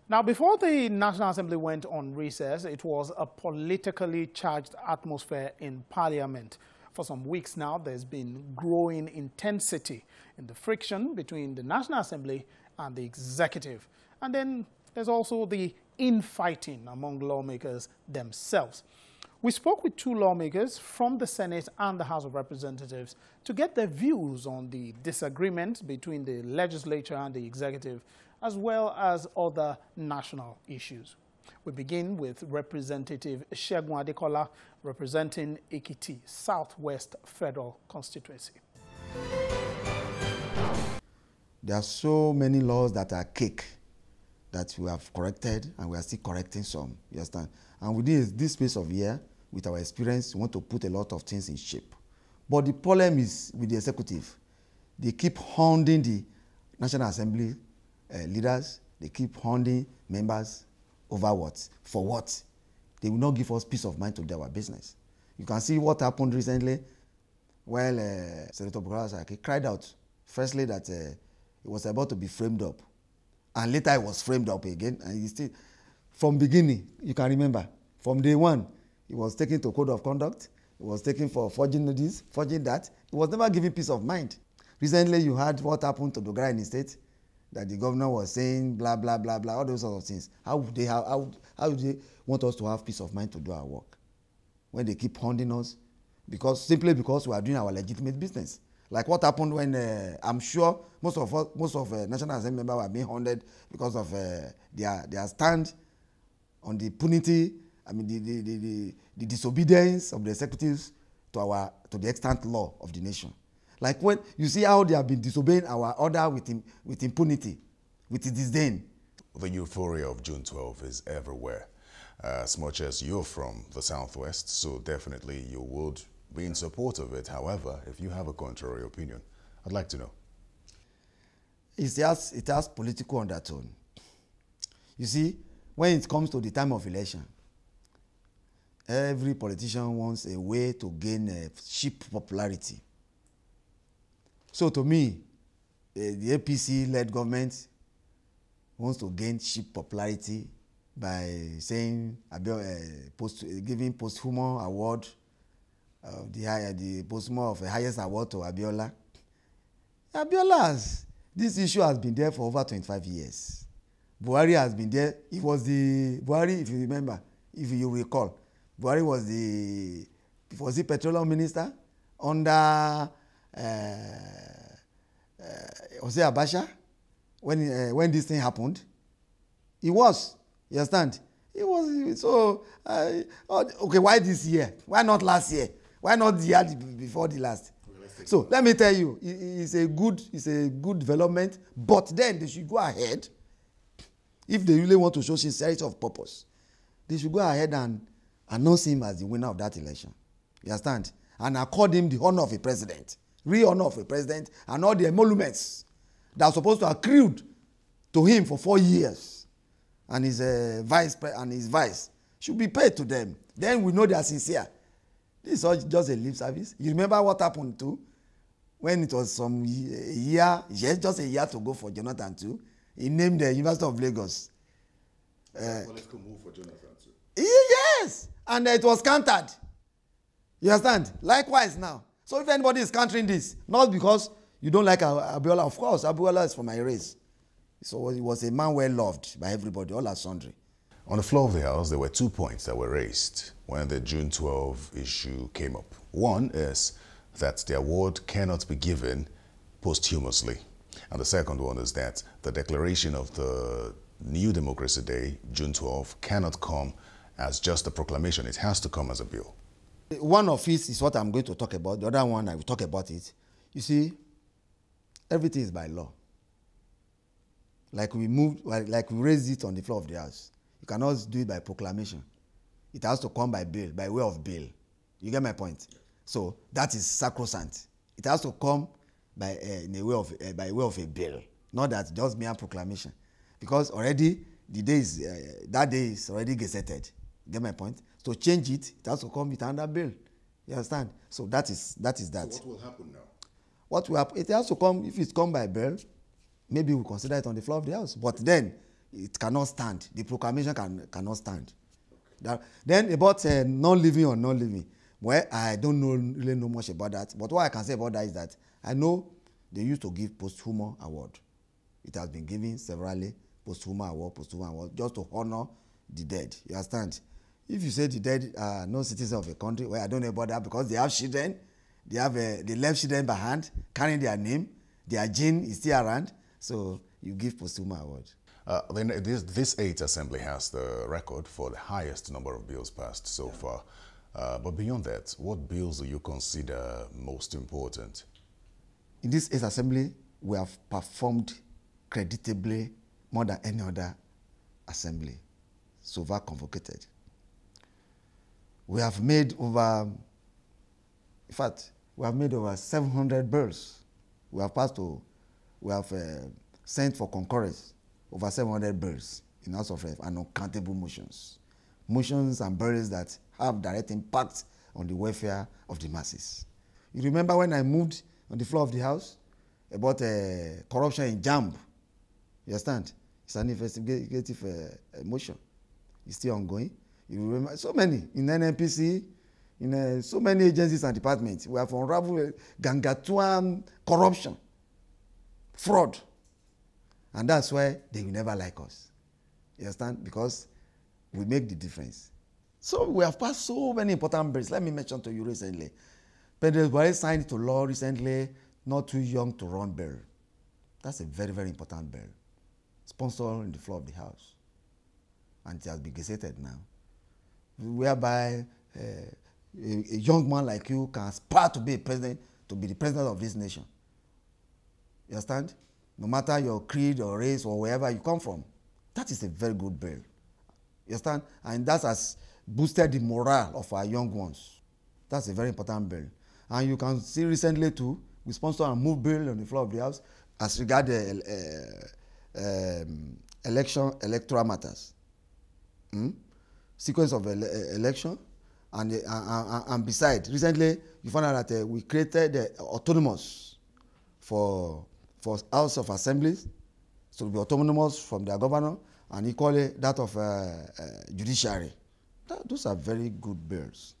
Now, before the National Assembly went on recess, it was a politically charged atmosphere in Parliament. For some weeks now, there's been growing intensity in the friction between the National Assembly and the executive. And then there's also the infighting among lawmakers themselves. We spoke with two lawmakers from the Senate and the House of Representatives to get their views on the disagreement between the legislature and the executive, as well as other national issues. We begin with Representative Segun Adekola, representing Ekiti Southwest Federal Constituency. There are so many laws that are cake that we have corrected, and we are still correcting some, you understand? And within this space of year, with our experience, we want to put a lot of things in shape. But the problem is with the executive. They keep hounding the National Assembly leaders. They keep hounding members over what? For what? They will not give us peace of mind to do our business. You can see what happened recently while Senator Bukola Saraki cried out, firstly, that it was about to be framed up. And later it was framed up again. And he still, from beginning, you can remember, from day one, he was taken to code of conduct. He was taken for forging this, forging that. He was never given peace of mind. Recently, you heard what happened to Dogara in the state, that the governor was saying blah, blah, blah, blah, all those sorts of things. How would they want us to have peace of mind to do our work when they keep hounding us? Simply because we are doing our legitimate business. Like what happened when I'm sure most of National Assembly members were being hounded because of their stand on the punity. I mean, the disobedience of the executives to the extant law of the nation. Like when you see how they have been disobeying our order with impunity, with disdain. The euphoria of June 12 is everywhere. As much as you're from the Southwest, so definitely you would be in support of it. However, if you have a contrary opinion, I'd like to know. It has political undertone. You see, when it comes to the time of election, every politician wants a way to gain cheap popularity. So to me, the APC-led government wants to gain cheap popularity by saying, giving posthumous award, the posthumous of the highest award to Abiola. This issue has been there for over 25 years. Buhari has been there. It was the Buhari, if you remember, if you recall, Buhari was the petroleum minister under Jose Abacha when this thing happened. He was, you understand? He was, so okay, why this year? Why not last year? Why not the year before the last? So let me tell you, it's a good development, but then they should go ahead, if they really want to show sincerity of purpose, they should go ahead and announce him as the winner of that election. You understand? And accord him the honor of a president, real honor of a president, and all the emoluments that are supposed to accrue to him for 4 years, and his vice should be paid to them. Then we know they are sincere. This is all just a lip service. You remember what happened too when it was just a year to go for Jonathan too. He named the University of Lagos. Political move for Jonathan too. Yes, and it was countered. You understand? Likewise now. So if anybody is countering this, not because you don't like Abiola, of course, Abiola is from my race. So he was a man well loved by everybody, all are sundry. On the floor of the House, there were 2 points that were raised when the June 12 issue came up. One is that the award cannot be given posthumously. And the second one is that the declaration of the New Democracy Day, June 12, cannot come as just a proclamation. It has to come as a bill. One of it is what I'm going to talk about. The other one, I will talk about it. You see, everything is by law. Like we raised it on the floor of the House. You cannot do it by proclamation. It has to come by bill, by way of bill. You get my point? So that is sacrosanct. It has to come by way of a bill, not that just mere proclamation, because already that day is already gazetted. You get my point? To change it, it has to come with another bill. You understand? So that is that. So what will happen now? What will happen? It has to come. If it's come by bill, maybe we'll consider it on the floor of the House. But then it cannot stand. The proclamation cannot stand. Then about non-living or non-living, well, I don't really know much about that. But what I can say about that is that I know they used to give posthumous award. It has been given severally, posthumous award, just to honor the dead. You understand? If you say the dead are no citizens of a country, well, I don't know about that because they have children. They left children behind, carrying their name. Their gene is still around. So you give posthumous award. Then this 8th assembly has the record for the highest number of bills passed so far. But beyond that, what bills do you consider most important? In this 8th assembly, we have performed creditably more than any other assembly so far convocated. We have made over, in fact, we have made over 700 bills. We have sent for concurrence over 700 bills in House of Rep and uncountable motions. Motions and bills that have direct impact on the welfare of the masses. You remember when I moved on the floor of the House about corruption in JAMB? You understand? It's an investigative motion. It's still ongoing. You remember so many in NNPC, in so many agencies and departments. We have unraveled Gangatuan corruption, fraud. And that's why they will never like us. You understand? Because we make the difference. So we have passed so many important bills. Let me mention to you recently. President Buhari signed into law recently, Not Too Young to Run bill. That's a very, very important bill. Sponsored on the floor of the House. And it has been gazetted now. Whereby a young man like you can aspire to be a president, to be the president of this nation. You understand? No matter your creed or race or wherever you come from. That is a very good bill. You understand? And that has boosted the morale of our young ones. That's a very important bill. And you can see recently too, we sponsored and moved bill on the floor of the House as regards electoral matters. Sequence of election. And besides, recently you found out that we created autonomous for House of Assemblies, so to be autonomous from their governor, and equally that of judiciary. Those are very good bills.